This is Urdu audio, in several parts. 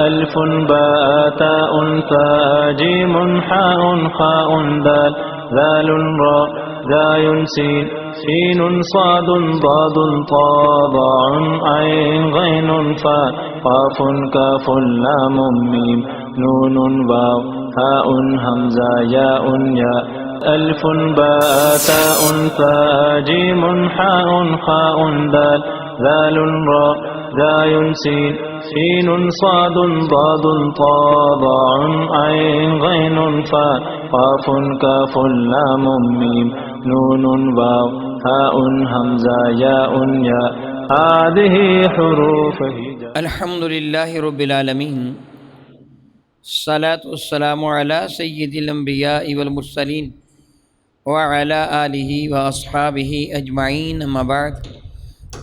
ألف باء تاء ثاء جيم حاء خاء دال ذال راء ذاي سين سين صاد ضاد طاء ضاع عين غين فاء قاف كاف لام ميم نون واو هاء همزة ياء ياء ألف باء تاء ثاء جيم حاء خاء دال ذال راء ذاي سين سين صاد ضاد طاء ضاع عين غين فاء قاف كاف لام ميم نون واو هاء همزة ياء ياء هذه حروف هجاء. الحمد للہ رب العالمین، الصلاۃ والسلام علی سید الانبیاء والمرسلین وعلی آلہ واصحابہ اجمعین، اما بعد،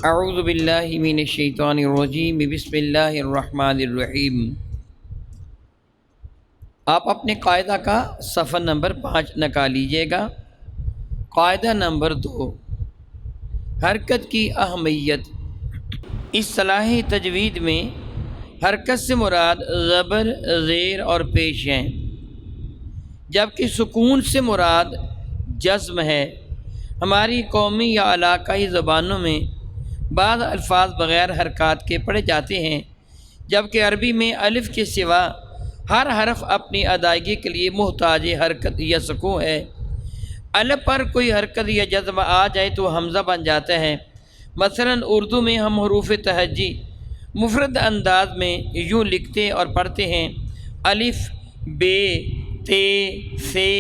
اعوذ باللہ من الشیطان الرجیم، بسم اللہ الرحمن الرحیم۔ آپ اپنے قاعدہ کا صفحہ نمبر 5 نکال لیجئے گا۔ قاعدہ نمبر 2، حرکت کی اہمیت۔ اصطلاحی تجوید میں حرکت سے مراد زبر، زیر اور پیش ہیں، جبکہ سکون سے مراد جزم ہے۔ ہماری قومی یا علاقائی زبانوں میں بعض الفاظ بغیر حرکات کے پڑھے جاتے ہیں، جبکہ عربی میں الف کے سوا ہر حرف اپنی ادائیگی کے لیے محتاج حرکت یا سکون ہے۔ الف پر کوئی حرکت یا جزم آ جائے تو حمزہ بن جاتا ہے۔ مثلا اردو میں ہم حروف تہجی مفرد انداز میں یوں لکھتے اور پڑھتے ہیں: الف، بے، تے، سے،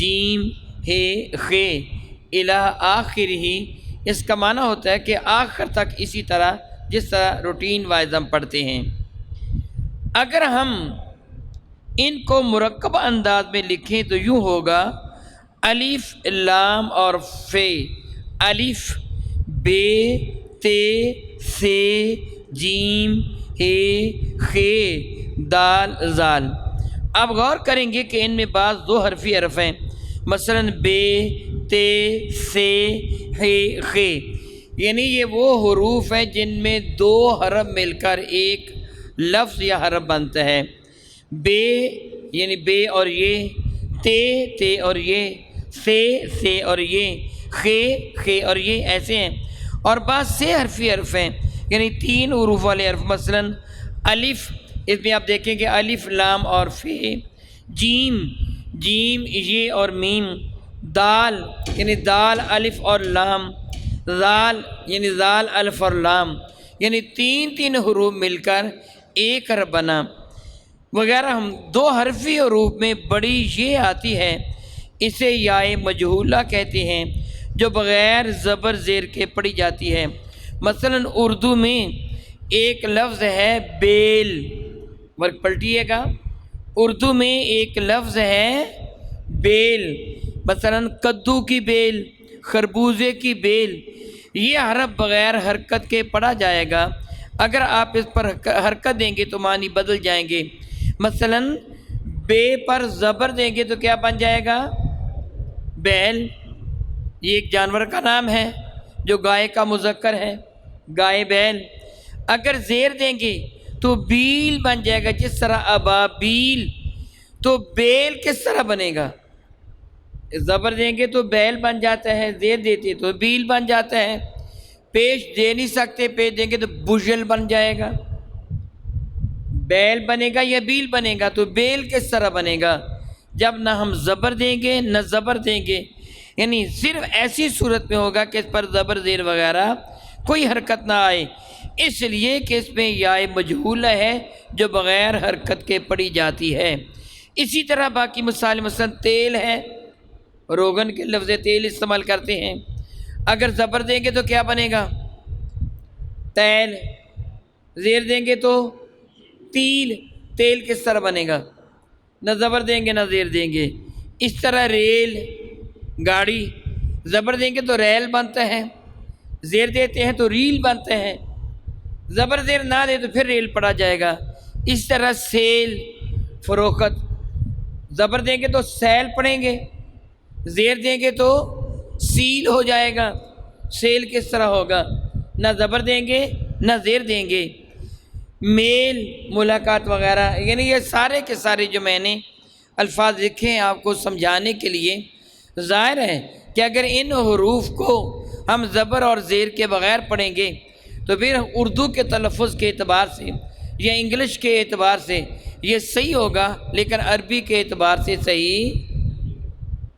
جیم، ہے، خے الی آخرہ۔ اس کا معنی ہوتا ہے کہ آخر تک اسی طرح جس طرح روٹین وائز ہم پڑھتے ہیں۔ اگر ہم ان کو مرکب انداز میں لکھیں تو یوں ہوگا: الف، لام اور فے، الف، بے، تے، سے، جیم، ہے، خے، دال، زال۔ اب غور کریں گے کہ ان میں بعض دو حرفی حرف ہیں، مثلا بے، تے، سے، ہے، خے، یعنی یہ وہ حروف ہیں جن میں دو حرف مل کر ایک لفظ یا حرف بنتا ہے۔ بے یعنی بے اور یہ، تے اور یہ، سے اور یہ، خے اور یہ، ایسے ہیں۔ اور بعض سے حرفی حرف ہیں، یعنی 3 حروف والے حرف، مثلا الف، اس میں آپ دیکھیں کہ الف، لام اور فے، جیم، یہ اور میم، دال یعنی دال، الف اور لام، زال یعنی زال، الف اور لام، یعنی 3 حروف مل کر ایک حرف بنا وغیرہ۔ ہم 2 حرفی حروف میں بڑی یہ آتی ہے، اسے یائے مجہولہ کہتے ہیں، جو بغیر زبر زیر کے پڑھی جاتی ہے۔ مثلا اردو میں ایک لفظ ہے بیل، ورق پلٹیے گا، اردو میں ایک لفظ ہے بیل، مثلا کدو کی بیل، خربوزے کی بیل۔ یہ حرف بغیر حرکت کے پڑھا جائے گا، اگر آپ اس پر حرکت دیں گے تو معنی بدل جائیں گے۔ مثلا بے پر زبر دیں گے تو کیا بن جائے گا؟ بیل۔ یہ ایک جانور کا نام ہے جو گائے کا مذکر ہے، گائے بیل۔ اگر زیر دیں گے تو بیل بن جائے گا، جس طرح ابابیل۔ تو بیل کس طرح بنے گا؟ زبر دیں گے تو بیل بن جاتا ہے، زیر دیتے تو بیل بن جاتا ہے۔ پیش دے نہیں سکتے، پیش دیں گے تو بجل بن جائے گا۔ بیل بنے گا یا بیل بنے گا؟ تو بیل کس طرح بنے گا؟ جب نہ ہم زبر دیں گے نہ زبر دیں گے، یعنی صرف ایسی صورت میں ہوگا کہ اس پر زبر زیر وغیرہ کوئی حرکت نہ آئے، اس لیے کہ اس میں یائے مجہولہ ہے جو بغیر حرکت کے پڑھی جاتی ہے۔ اسی طرح باقی مثال، مثلا تیل ہے، روغن کے لفظ تیل استعمال کرتے ہیں، اگر زبر دیں گے تو کیا بنے گا؟ تیل۔ زیر دیں گے تو تیل۔ تیل کس طرح بنے گا؟ نہ زبر دیں گے نہ زیر دیں گے۔ اس طرح ریل، گاڑی، زبر دیں گے تو ریل بنتا ہے، زیر دیتے ہیں تو ریل بنتا ہے، زبر زیر نہ دے تو پھر ریل پڑھا جائے گا۔ اس طرح سیل، فروخت، زبر دیں گے تو سیل پڑھیں گے، زیر دیں گے تو سیل ہو جائے گا۔ سیل کس طرح ہوگا؟ نہ زبر دیں گے نہ زیر دیں گے۔ میل ملاقات وغیرہ، یعنی یہ سارے کے سارے جو میں نے الفاظ لکھے ہیں آپ کو سمجھانے کے لیے، ظاہر ہے کہ اگر ان حروف کو ہم زبر اور زیر کے بغیر پڑھیں گے تو پھر اردو کے تلفظ کے اعتبار سے یا انگلش کے اعتبار سے یہ صحیح ہوگا، لیکن عربی کے اعتبار سے صحیح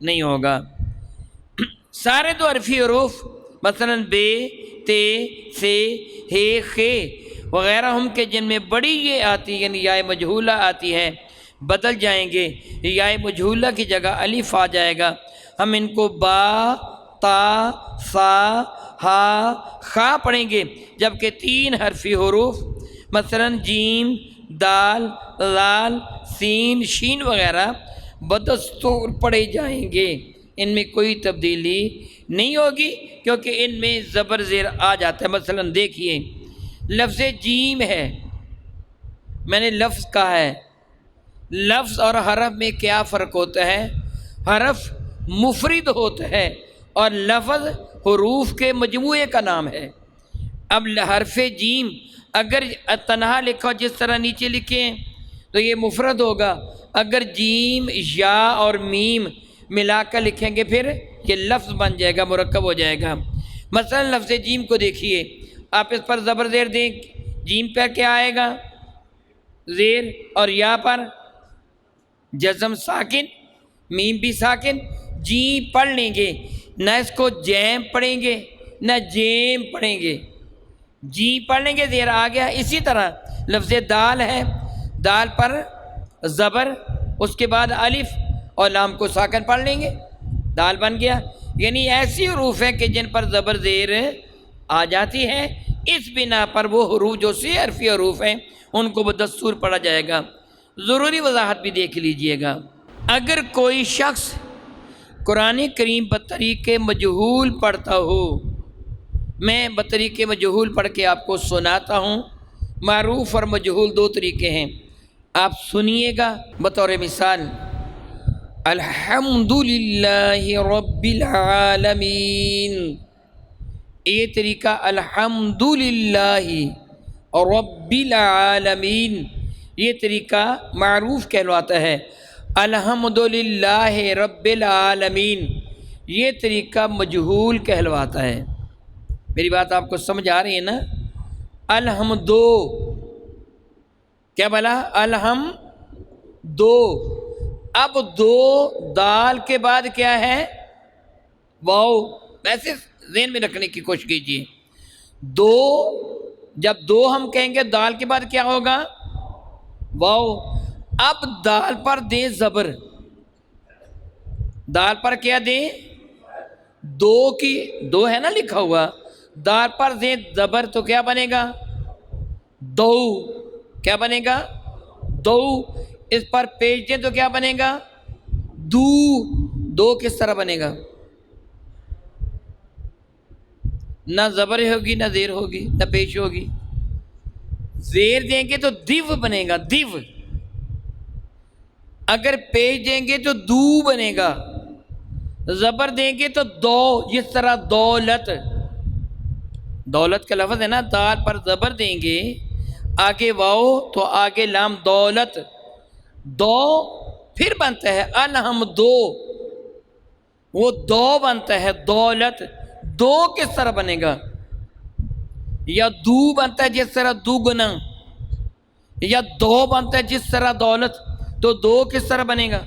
نہیں ہوگا۔ سارے تو عرفی حروف مثلا بے، تے، سے، ہے، خے وغیرہ ہم کے جن میں بڑی یہ آتی یعنی یا مجہولہ آتی ہے، بدل جائیں گے، یا مجہولہ کی جگہ الف آ جائے گا، ہم ان کو با، تا، سا، ہا، خا پڑھیں گے، جبکہ 3 حرفی حروف مثلا جیم، دال، لال، سین، شین وغیرہ بدستور پڑھے جائیں گے، ان میں کوئی تبدیلی نہیں ہوگی کیونکہ ان میں زبر زیر آ جاتا ہے۔ مثلا دیکھیے لفظ جیم ہے، میں نے لفظ کہا ہے، لفظ اور حرف میں کیا فرق ہوتا ہے؟ حرف مفرد ہوتا ہے اور لفظ حروف کے مجموعے کا نام ہے۔ اب حرف جیم اگر تنہا لکھو جس طرح نیچے لکھے ہیں تو یہ مفرد ہوگا، اگر جیم، یا اور میم ملا کر لکھیں گے پھر یہ لفظ بن جائے گا، مرکب ہو جائے گا۔ مثلا لفظ جیم کو دیکھیے، آپ اس پر زبر زیر دیں، جیم پر کیا آئے گا؟ زیر، اور یا پر جزم ساکن، میم بھی ساکن، جیم پڑھ لیں گے، نہ اس کو جیم پڑھیں گے نہ جیم پڑھیں گے، جی پڑھ لیں گے، زیر آ گیا۔ اسی طرح لفظ دال ہے، دال پر زبر، اس کے بعد الف اور لام کو ساکن پڑھ لیں گے، دال بن گیا۔ یعنی ایسی حروف ہیں کہ جن پر زبر زیر آ جاتی ہے، اس بنا پر وہ حروف جو سی حرفی حروف ہیں ان کو بدستور پڑھا جائے گا۔ ضروری وضاحت بھی دیکھ لیجئے گا، اگر کوئی شخص قرآن کریم بطریق مجہول پڑھتا ہو، میں بطریق مجہول پڑھ کے آپ کو سناتا ہوں۔ معروف اور مجہول 2 طریقے ہیں، آپ سنیے گا۔ بطور مثال الحمدللہ رب العالمین، یہ طریقہ الحمدللہ رب العالمین یہ طریقہ معروف کہلواتا ہے۔ الحمدللہ رب العالمین یہ طریقہ مجہول کہلواتا ہے۔ میری بات آپ کو سمجھ آ رہی ہے نا؟ الحمدو کیا بولا؟ الحمدو، اب دو دال کے بعد کیا ہے؟ واو، ویسے ذہن میں رکھنے کی کوشش کیجیے۔ دو، جب دو ہم کہیں گے دال کے بعد کیا ہوگا؟ واو۔ اب دال پر دیں زبر، دال پر کیا دیں؟ دو کی، دو ہے نا لکھا ہوا، دال پر دیں زبر تو کیا بنے گا؟ دو۔ کیا بنے گا؟ دو۔ اس پر پیش دیں تو کیا بنے گا؟ دو۔ دو کس طرح بنے گا؟ نہ زبر ہوگی نہ زیر ہوگی نہ پیش ہوگی، زیر دیں گے تو دیو بنے گا، دیو۔ اگر پیش دیں گے تو دو بنے گا، زبر دیں گے تو دو، جس طرح دولت، دولت کا لفظ ہے نا، دال پر زبر دیں گے، آگے واؤ تو آگے لام، دولت، دو پھر بنتا ہے الحمدو، وہ دو بنتا ہے دولت۔ دو کس طرح بنے گا؟ یا دو بنتا ہے جس طرح دو گنا، یا دو بنتا ہے جس طرح دولت، تو دو کس طرح بنے گا؟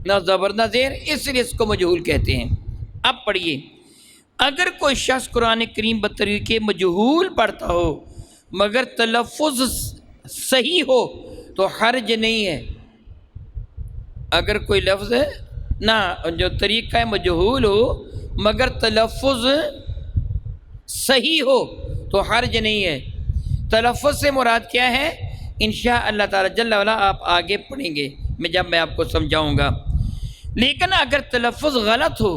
نہ زبر نہ زیر، اس لیے اس کو مجہول کہتے ہیں۔ اب پڑھیے، اگر کوئی شخص قرآن کریم بطریق مجہول پڑھتا ہو مگر تلفظ صحیح ہو تو حرج نہیں ہے۔ اگر کوئی لفظ نہ جو طریقہ مجہول ہو مگر تلفظ صحیح ہو تو حرج نہیں ہے۔ تلفظ سے مراد کیا ہے؟ انشاء اللہ تعالی جل وعلا آپ آگے پڑھیں گے جب میں آپ کو سمجھاؤں گا۔ لیکن اگر تلفظ غلط ہو،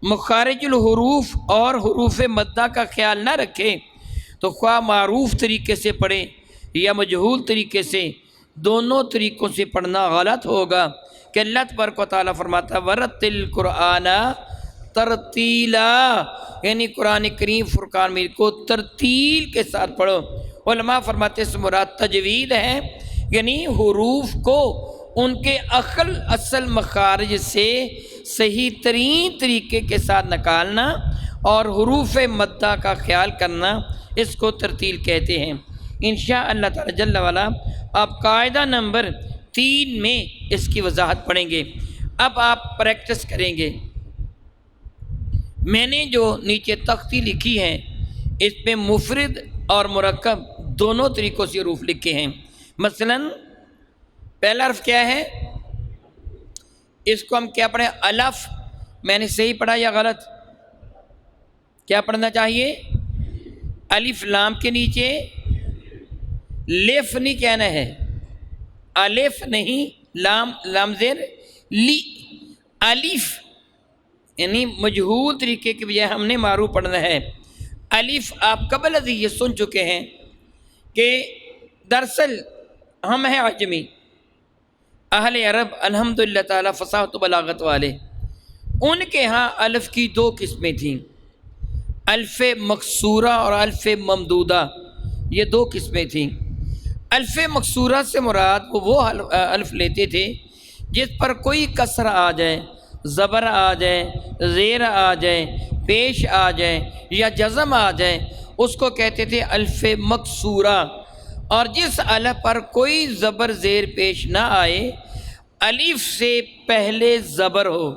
مخارج الحروف اور حروف مدہ کا خیال نہ رکھے تو خواہ معروف طریقے سے پڑھیں یا مجہول طریقے سے، دونوں طریقوں سے پڑھنا غلط ہوگا، کہ اللہ تبارک و تعالیٰ فرماتا ہے وَرَتِّلِ الْقُرْآنَ ترتیلا، یعنی قرآن کریم فرقان مجید کو ترتیل کے ساتھ پڑھو۔ علماء فرماتے ہیں مراد تجوید ہے، یعنی حروف کو ان کے اصل مخارج سے صحیح ترین طریقے کے ساتھ نکالنا اور حروف مدہ کا خیال کرنا، اس کو ترتیل کہتے ہیں۔ انشاء اللہ تعالی جل وعلا آپ قاعدہ نمبر 3 میں اس کی وضاحت پڑھیں گے۔ اب آپ پریکٹس کریں گے۔ میں نے جو نیچے تختی لکھی ہے اس میں مفرد اور مرکب دونوں طریقوں سے حروف لکھے ہیں۔ مثلا پہلا حرف کیا ہے؟ اس کو ہم کیا پڑھیں؟ الف۔ میں نے صحیح پڑھا یا غلط؟ کیا پڑھنا چاہیے؟ الف لام کے نیچے لیف نہیں کہنا ہے، الف نہیں، لام زیر لی، الف یعنی مجہول طریقے کے بجائے ہم نے معروف پڑھنا ہے۔ الف آپ قبل از یہ سن چکے ہیں کہ دراصل ہم ہیں عجمی، اہل عرب الحمدللہ تعالی فصاحت و بلاغت والے، ان کے ہاں الف کی 2 قسمیں تھیں، الف مکسورہ اور الف ممدودہ، یہ 2 قسمیں تھیں۔ الف مکسورہ سے مراد وہ الف لیتے تھے جس پر کوئی کسر آ جائے، زبر آ جائے، زیر آ جائے، پیش آ جائے یا جزم آ جائے، اس کو کہتے تھے الف مکسورہ۔ اور جس الف پر کوئی زبر زیر پیش نہ آئے، الف سے پہلے زبر ہو،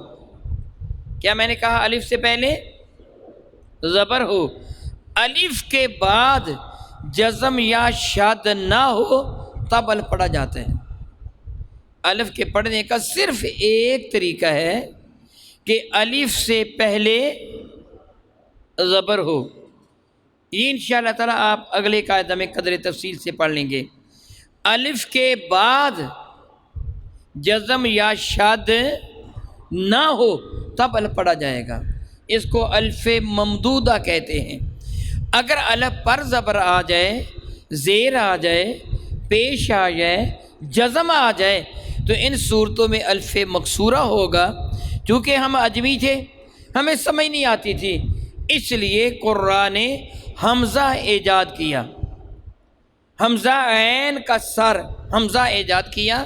کیا میں نے کہا؟ الف سے پہلے زبر ہو، الف کے بعد جزم یا شد نہ ہو، تب الف پڑھا جاتا ہے۔ الف کے پڑھنے کا صرف ایک طریقہ ہے کہ الف سے پہلے زبر ہو۔ یہ انشاءاللہ تعالیٰ آپ اگلے قاعدہ میں قدر تفصیل سے پڑھ لیں گے۔ الف کے بعد جزم یا شد نہ ہو تب الف پڑھا جائے گا، اس کو الف ممدودہ کہتے ہیں۔ اگر الف پر زبر آ جائے، زیر آ جائے، پیش آ جائے، جزم آ جائے تو ان صورتوں میں الف مکسورہ ہوگا۔ چونکہ ہم عجمی تھے، ہمیں سمجھ نہیں آتی تھی، اس لیے قراء نے حمزہ ایجاد کیا، حمزہ عین کا سر حمزہ ایجاد کیا،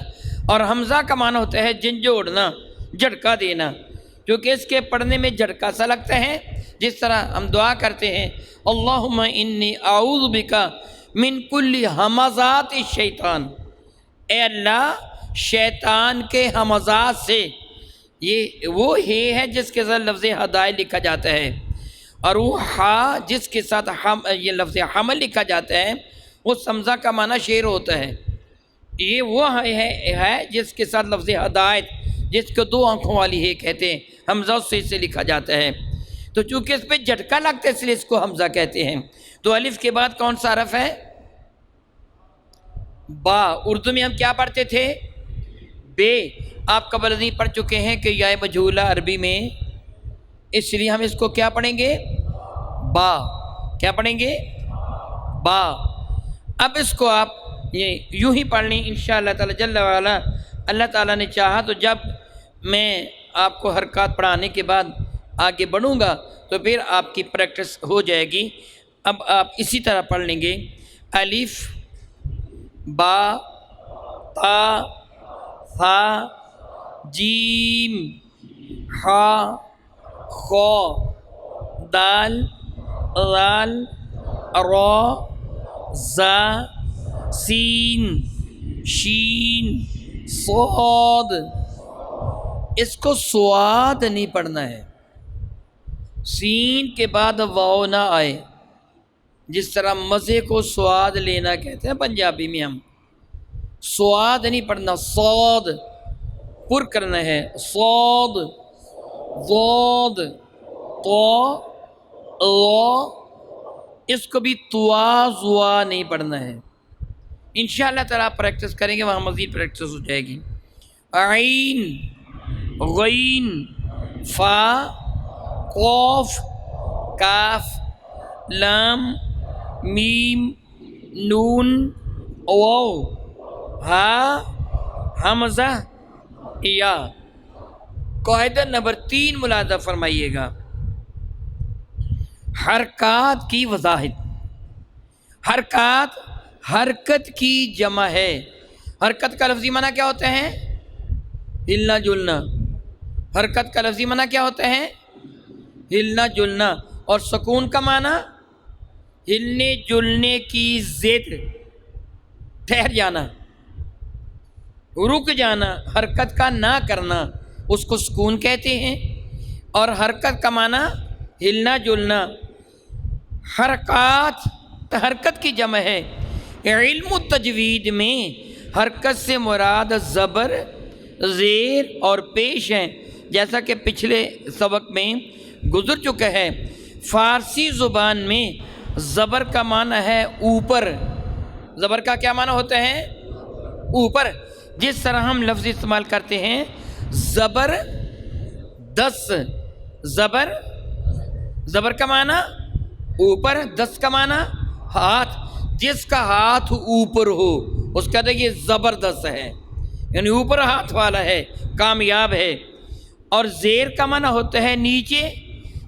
اور حمزہ کا معنی ہوتا ہے جھنجھوڑنا، جھٹکا دینا، کیونکہ اس کے پڑھنے میں جھٹکا سا لگتا ہے۔ جس طرح ہم دعا کرتے ہیں اللہم انی اعوذ بک من کل ہمزات الشیطان، اے اللہ شیطان کے ہمزات سے، یہ وہ ہے جس کے ساتھ لفظ ہدایت لکھا جاتا ہے، اور وہ ہا جس کے ساتھ یہ لفظ حمل لکھا جاتا ہے، وہ حمزہ کا معنی شیر ہوتا ہے۔ یہ وہ ہے جس کے ساتھ لفظ ہدایت، جس کو 2 آنکھوں والی ہے کہتے ہیں، حمزہ سے لکھا جاتا ہے۔ تو چونکہ اس پہ جھٹکا لگتا ہے اس لیے اس کو حمزہ کہتے ہیں۔ تو الف کے بعد کون سا حرف ہے؟ با۔ اردو میں ہم کیا پڑھتے تھے؟ بے۔ آپ قبل ازیں پڑھ چکے ہیں کہ یا مجھولہ عربی میں، اس لیے ہم اس کو کیا پڑھیں گے؟ با۔ کیا پڑھیں گے؟ با۔ اب اس کو آپ یہ یوں ہی پڑھ لیں انشاءاللہ تعالی جل وعلا۔ اللہ تعالیٰ نے چاہا تو جب میں آپ کو حرکات پڑھانے کے بعد آگے بڑھوں گا تو پھر آپ کی پریکٹس ہو جائے گی۔ اب آپ اسی طرح پڑھ لیں گے، الف، با، تا، ثا، جیم، ہا، خا، دال، ذال، را، زا، سین، شین، صاد۔ اس کو سواد نہیں پڑھنا ہے، سین کے بعد واو نہ آئے، جس طرح مزے کو سواد لینا کہتے ہیں پنجابی میں، ہم سواد نہیں پڑھنا، صاد پر کرنا ہے، صاد، ضاد، طا، وا، اس کو بھی توا زوا نہیں پڑھنا ہے۔ انشاءاللہ تعالیٰ آپ پریکٹس کریں گے، وہاں مزید پریکٹس ہو جائے گی۔ عین، غین، فا، قاف، کاف، لام، میم، نون، واو، ہا، حمزہ، یا۔ قاعدہ نمبر 3 ملاحظہ فرمائیے گا، حرکات کی وضاحت۔ حرکات حرکت کی جمع ہے. حرکت کا لفظی معنی کیا ہوتے ہیں؟ ہلنا جلنا. حرکت کا لفظی معنی کیا ہوتے ہیں؟ ہلنا جلنا. اور سکون کا معنی ہلنے جلنے کی ضد، ٹھہر جانا، رک جانا، حرکت کا نہ کرنا، اس کو سکون کہتے ہیں. اور حرکت کا معنی ہلنا جلنا. حرکات حرکت کی جمع ہے. علم التجوید میں حرکت سے مراد زبر، زیر اور پیش ہیں، جیسا کہ پچھلے سبق میں گزر چکا ہے. فارسی زبان میں زبر کا معنی ہے اوپر. زبر کا کیا معنی ہوتا ہے؟ اوپر. جس طرح ہم لفظ استعمال کرتے ہیں زبر دس. زبر کا معنی اوپر، دس کا معنی ہاتھ. جس کا ہاتھ اوپر ہو اس کا یہ زبردست ہے، یعنی اوپر ہاتھ والا ہے، کامیاب ہے. اور زیر کا معنی ہوتا ہے نیچے.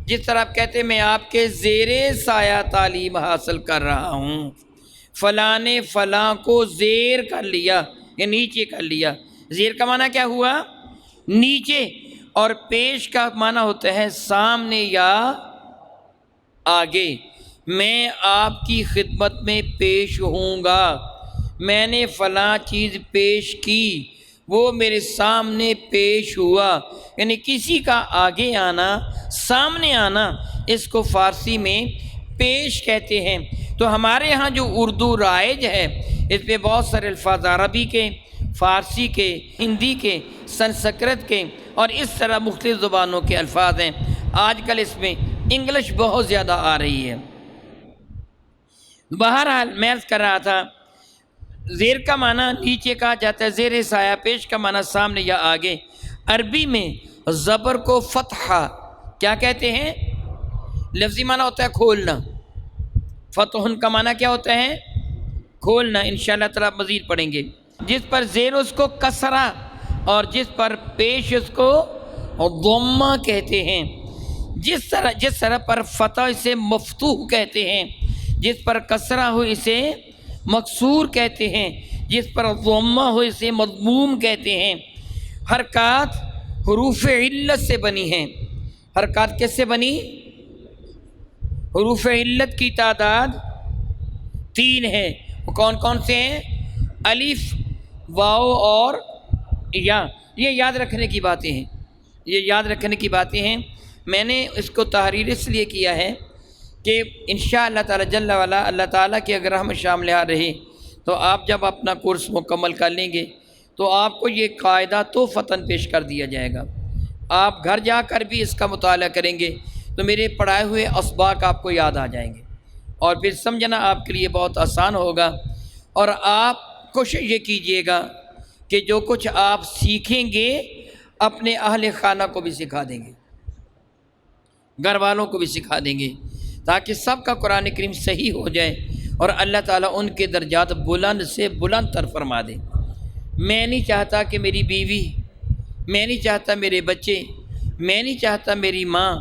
جس طرح آپ کہتے ہیں میں آپ کے زیر سایہ تعلیم حاصل کر رہا ہوں، فلاں نے فلاں کو زیر کر لیا یا نیچے کر لیا. زیر کا معنی کیا ہوا؟ نیچے. اور پیش کا معنی ہوتا ہے سامنے یا آگے. میں آپ کی خدمت میں پیش ہوں گا، میں نے فلاں چیز پیش کی، وہ میرے سامنے پیش ہوا. یعنی کسی کا آگے آنا، سامنے آنا، اس کو فارسی میں پیش کہتے ہیں. تو ہمارے ہاں جو اردو رائج ہے اس میں بہت سارے الفاظ عربی کے، فارسی کے، ہندی کے، سنسکرت کے اور اس طرح مختلف زبانوں کے الفاظ ہیں. آج کل اس میں انگلش بہت زیادہ آ رہی ہے. بہرحال میں عرض کر رہا تھا زیر کا معنی نیچے کہا جاتا ہے، زیر سایہ. پیش کا معنی سامنے یا آگے. عربی میں زبر کو فتحہ کیا کہتے ہیں؟ لفظی معنی ہوتا ہے کھولنا. فتح کا معنی کیا ہوتا ہے؟ کھولنا. انشاءاللہ تعالی مزید پڑھیں گے. جس پر زیر اس کو کسرہ اور جس پر پیش اس کو ضمہ کہتے ہیں. جس طرح پر فتح اسے مفتوح کہتے ہیں، جس پر کسرہ ہو اسے مکسور کہتے ہیں، جس پر ضمہ ہو اسے مضموم کہتے ہیں. حرکات حروف علت سے بنی ہیں. حرکات کس سے بنی؟ حروف علت کی تعداد 3 ہے. وہ کون کون سے ہیں؟ الف، واو اور یا. یہ یاد رکھنے کی باتیں ہیں، یہ یاد رکھنے کی باتیں ہیں. میں نے اس کو تحریر اس لیے کیا ہے کہ انشاءاللہ تعالی جل وعلا اللہ تعالیٰ کی اگر رحمت شامل رہی تو آپ جب اپنا کورس مکمل کر لیں گے تو آپ کو یہ قاعدہ تو فتن پیش کر دیا جائے گا. آپ گھر جا کر بھی اس کا مطالعہ کریں گے تو میرے پڑھائے ہوئے اسباق آپ کو یاد آ جائیں گے اور پھر سمجھنا آپ کے لیے بہت آسان ہوگا. اور آپ کوشش یہ کیجئے گا کہ جو کچھ آپ سیکھیں گے اپنے اہل خانہ کو بھی سکھا دیں گے، گھر والوں کو بھی سکھا دیں گے، تاکہ سب کا قرآن کریم صحیح ہو جائے اور اللہ تعالیٰ ان کے درجات بلند سے بلند تر فرما دے. میں نہیں چاہتا کہ میری بیوی، میں نہیں چاہتا میرے بچے، میں نہیں چاہتا میری ماں،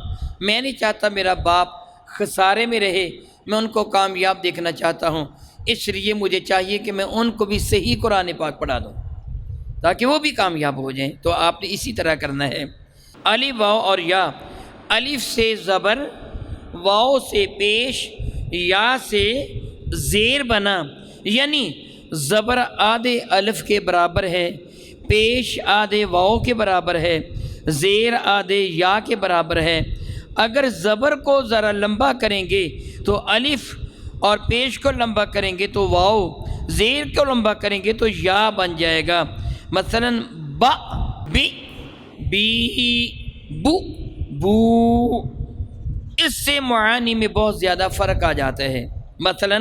میں نہیں چاہتا میرا باپ خسارے میں رہے. میں ان کو کامیاب دیکھنا چاہتا ہوں. اس لیے مجھے چاہیے کہ میں ان کو بھی صحیح قرآن پاک پڑھا دوں تاکہ وہ بھی کامیاب ہو جائیں. تو آپ نے اسی طرح کرنا ہے. الف، واو اور یا. الف سے زبر، واو سے پیش، یا سے زیر بنا. یعنی زبر آدھے الف کے برابر ہے، پیش آدھے واو کے برابر ہے، زیر آدھے یا کے برابر ہے. اگر زبر کو ذرا لمبا کریں گے تو الف اور پیش کو لمبا کریں گے تو واو، زیر کو لمبا کریں گے تو یا بن جائے گا. مثلا با، بی، بی، بو، بو. اس سے معانی میں بہت زیادہ فرق آ جاتا ہے. مثلا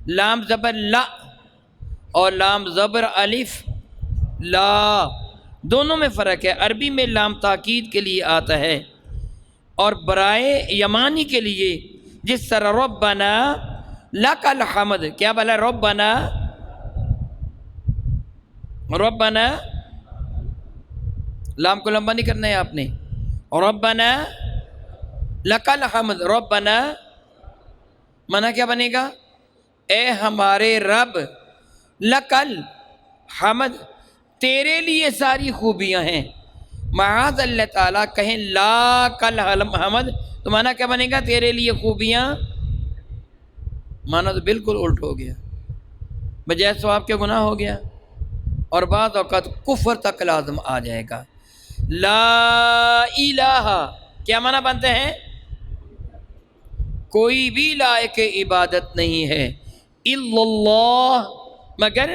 لام زبر لا اور لام زبر الف لا، دونوں میں فرق ہے. عربی میں لام تاکید کے لیے آتا ہے اور برائے یمانی کے لیے. جس طرح ربنا لک الحمد، کیا بولا؟ ربنا، ربنا، لام کو لمبا نہیں کرنا ہے آپ نے. ربنا لک الحمد، ربنا مانا کیا بنے گا؟ اے ہمارے رب، لکل حمد، تیرے لیے ساری خوبیاں ہیں۔ معاذ اللہ تعالیٰ کہیں لا کل حمد تو معنی کیا بنے گا؟ تیرے لیے خوبیاں، معنی تو بالکل الٹ ہو گیا، بجائے ثواب کے گناہ ہو گیا، اور بعض اوقات کفر تک لازم آ جائے گا۔ لا الہ کیا معنی بنتے ہیں؟ کوئی بھی لائق عبادت نہیں ہے الا اللہ، مگر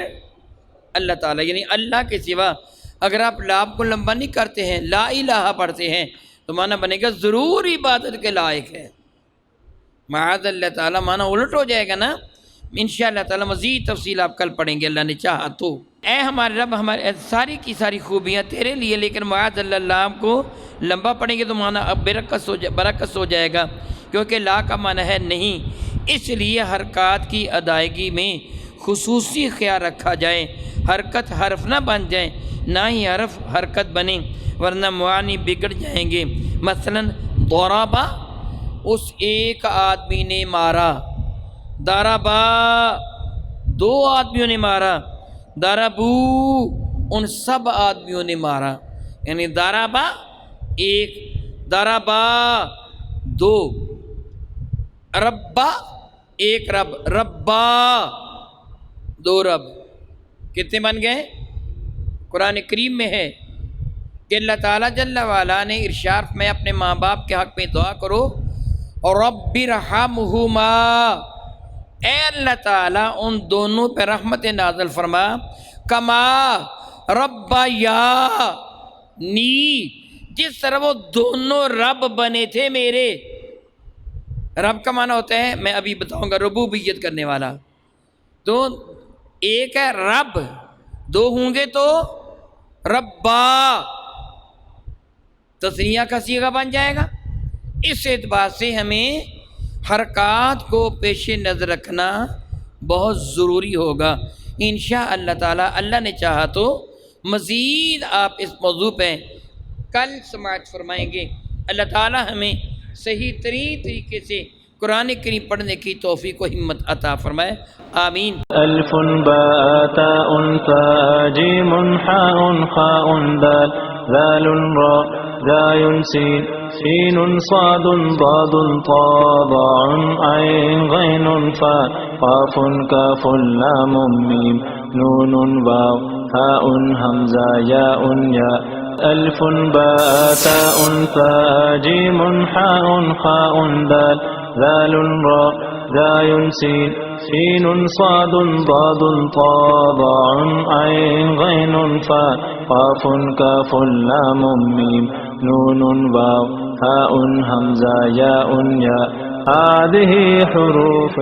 اللہ تعالیٰ، یعنی اللہ کے سوا اگر آپ لام کو لمبا نہیں کرتے ہیں، لا الہ پڑھتے ہیں، تو معنی بنے گا ضرور عبادت کے لائق ہے۔ معاذ اللہ تعالیٰ معنی الٹ ہو جائے گا نا۔ انشاءاللہ تعالیٰ مزید تفصیل آپ کل پڑھیں گے اللہ نے چاہا تو۔ اے ہمارے رب، ہمارے ساری کی ساری خوبیاں تیرے لیے، لیکن معاذ اللہ لام کو لمبا پڑھیں گے تو معنی اب برعکس ہو جائے گا، کیونکہ لا کا معنی ہے نہیں، اس لیے حرکات کی ادائیگی میں خصوصی خیال رکھا جائے، حرکت حرف نہ بن جائے، نہ ہی حرف حرکت بنے، ورنہ معانی بگڑ جائیں گے۔ مثلا ضربا، اس ایک آدمی نے مارا، ضربا دو آدمیوں نے مارا، ضربو ان سب آدمیوں نے مارا، یعنی ضربا ایک، ضربا دو، ربا ایک رب، ربا دو رب، کتنے بن گئے؟ قرآن کریم میں ہے کہ اللہ تعالیٰ جل وعلا نے ارشاد میں اپنے ماں باپ کے حق میں دعا کرو، اور رب ارحمہما، اے اللہ تعالیٰ ان دونوں پہ رحمت نازل فرما، کما ربا یا نی، جس طرح وہ دونوں رب بنے تھے میرے۔ رب کا معنی ہوتا ہے، میں ابھی بتاؤں گا، ربوبیت کرنے والا۔ تو ایک ہے رب، دو ہوں گے تو ربا، تثنیہ کا صیغہ بن جائے گا۔ اس اعتبار سے ہمیں حرکات کو پیش نظر رکھنا بہت ضروری ہوگا۔ انشاءاللہ تعالیٰ اللہ نے چاہا تو مزید آپ اس موضوع پہ کل سماعت فرمائیں گے۔ اللہ تعالیٰ ہمیں صحیح ترین طریقے سے قرآن کریم پڑھنے کی توفیق و ہمت عطا فرمائے، آمین۔ ألف باء تاء ثاء جيم حاء خاء دال ذال راء زاي سين صاد ضاد طاء ضاء عين غين فاء قاف كاف لام ميم نون واو هاء همزة ياء ياء ألف باء تاء ثاء جيم حاء خاء دال ذال راء زاي سين صاد ضاد طاء ضاء عين غين فاء قاف كاف لام ميم نون واو هاء همزة ياء ياء هذه حروف